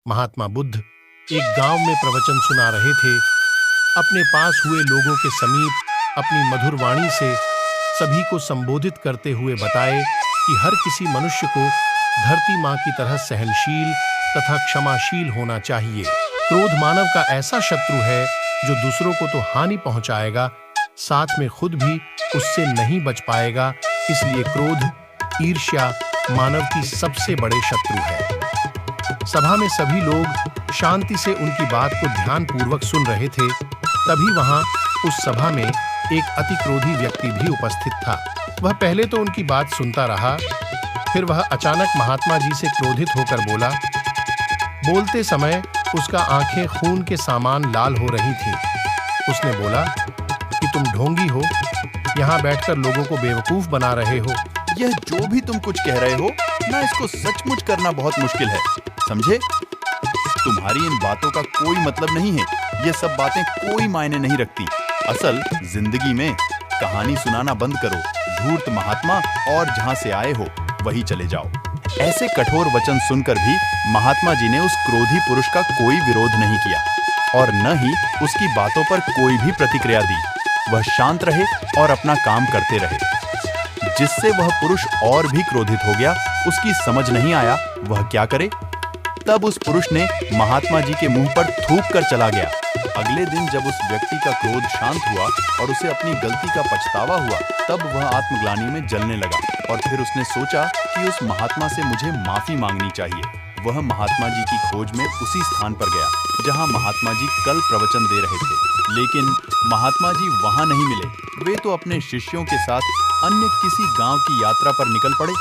महात्मा बुद्ध एक गांव में प्रवचन सुना रहे थे। अपने पास हुए लोगों के समीप अपनी मधुर वाणी से सभी को संबोधित करते हुए बताए कि हर किसी मनुष्य को धरती माँ की तरह सहनशील तथा क्षमाशील होना चाहिए। क्रोध मानव का ऐसा शत्रु है जो दूसरों को तो हानि पहुंचाएगा, साथ में खुद भी उससे नहीं बच पाएगा। इसलिए क्रोध, ईर्ष्या मानव की सबसे बड़े शत्रु है। सभा में सभी लोग शांति से उनकी बात को ध्यानपूर्वक सुन रहे थे। तभी वहां उस सभा में एक अति क्रोधी व्यक्ति भी उपस्थित था। वह पहले तो उनकी बात सुनता रहा, फिर वह अचानक महात्मा जी से क्रोधित होकर बोला। बोलते समय उसका आंखें खून के समान लाल हो रही थीं। उसने बोला कि तुम ढोंगी हो, यहाँ बैठकर लोगों को बेवकूफ बना रहे हो। यह जो भी तुम कुछ कह रहे हो ना, इसको सचमुच करना बहुत मुश्किल है, समझे? तुम्हारी इन बातों का कोई मतलब नहीं है। ये सब बातें कोई मायने नहीं रखती। असल जिंदगी में कहानी सुनाना बंद करो, धूर्त महात्मा, और जहां से आए हो वही चले जाओ। ऐसे कठोर वचन सुनकर भी महात्मा जी ने उस क्रोधी पुरुष का कोई विरोध नहीं किया और न ही उसकी बातों पर कोई भी प्रतिक्रिया दी। वह शांत रहे और अपना काम करते रहे, जिससे वह पुरुष और भी क्रोधित हो गया। उसकी समझ नहीं आया वह क्या करे। तब उस पुरुष ने महात्मा जी के मुंह पर थूक कर चला गया। अगले दिन जब उस व्यक्ति का क्रोध शांत हुआ और उसे अपनी गलती का पछतावा हुआ, तब वह आत्मग्लानि में जलने लगा और फिर उसने सोचा कि उस महात्मा से मुझे माफी मांगनी चाहिए। वह महात्मा जी की खोज में उसी स्थान पर गया जहां महात्मा जी कल प्रवचन दे रहे थे, लेकिन महात्मा जी वहां नहीं मिले। वे तो अपने शिष्यों के साथ अन्य किसी गांव की यात्रा पर निकल पड़े।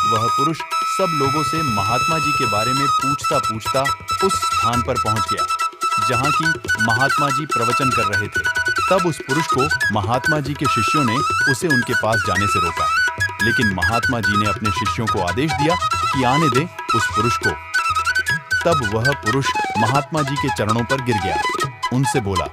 वह पुरुष सब लोगों से महात्मा जी के बारे में पूछता पूछता उस स्थान पर पहुंच गया जहां की महात्मा जी प्रवचन कर रहे थे। तब उस पुरुष को महात्मा जी के शिष्यों ने उसे उनके पास जाने से रोका, लेकिन महात्मा जी ने अपने शिष्यों को आदेश दिया कि आने दें उस पुरुष को। तब वह पुरुष महात्मा जी के चरणों पर गिर गया। उनसे बोला,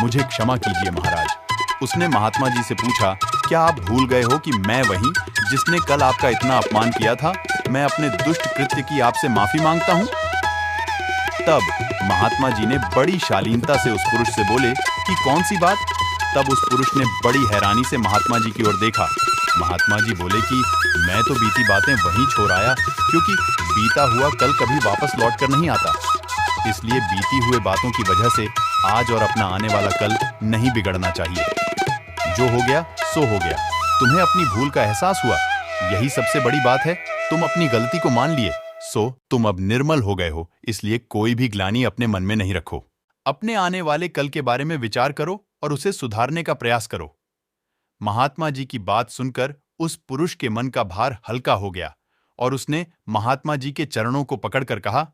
मुझे क्षमा कीजिए महाराज। उसने महात्मा जी से पूछा, क्या आप भूल गए हो कि मैं वही जिसने कल आपका इतना अपमान किया था? मैं अपने दुष्ट कृत्य की आपसे माफी मांगता हूं। तब महात्मा जी ने बड़ी शालीनता से उस पुरुष से बोले कि कौन सी बात? तब उस पुरुष ने बड़ी हैरानी से महात्मा जी की ओर देखा। महात्मा जी बोले कि मैं तो बीती बातें वहीं छोड़ आया, क्योंकि बीता हुआ कल कभी वापस लौट कर नहीं आता। इसलिए बीती हुए बातों की वजह से आज और अपना आने वाला कल नहीं बिगड़ना चाहिए। जो हो गया सो हो गया। तुम्हें अपनी भूल का एहसास हुआ, यही सबसे बड़ी बात है। तुम अपनी गलती को मान लिए, सो तुम अब निर्मल हो गए हो। इसलिए कोई भी ग्लानि अपने मन में नहीं रखो। अपने आने वाले कल के बारे में विचार करो और उसे सुधारने का प्रयास करो। महात्मा जी की बात सुनकर उस पुरुष के मन का भार हल्का हो गया और उसने महात्मा जी के चरणों को पकड़कर कहा,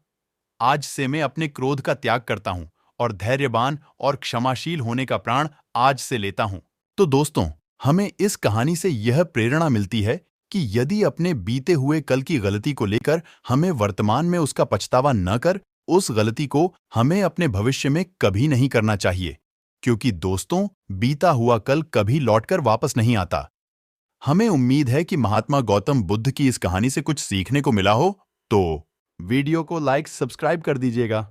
आज से मैं अपने क्रोध का त्याग करता हूं और धैर्यवान और क्षमाशील होने का प्राण आज से लेता हूं। तो दोस्तों, हमें इस कहानी से यह प्रेरणा मिलती है कि यदि अपने बीते हुए कल की गलती को लेकर हमें वर्तमान में उसका पछतावा न कर, उस गलती को हमें अपने भविष्य में कभी नहीं करना चाहिए, क्योंकि दोस्तों, बीता हुआ कल कभी लौटकर वापस नहीं आता। हमें उम्मीद है कि महात्मा गौतम बुद्ध की इस कहानी से कुछ सीखने को मिला हो, तो वीडियो को लाइक, सब्सक्राइब कर दीजिएगा।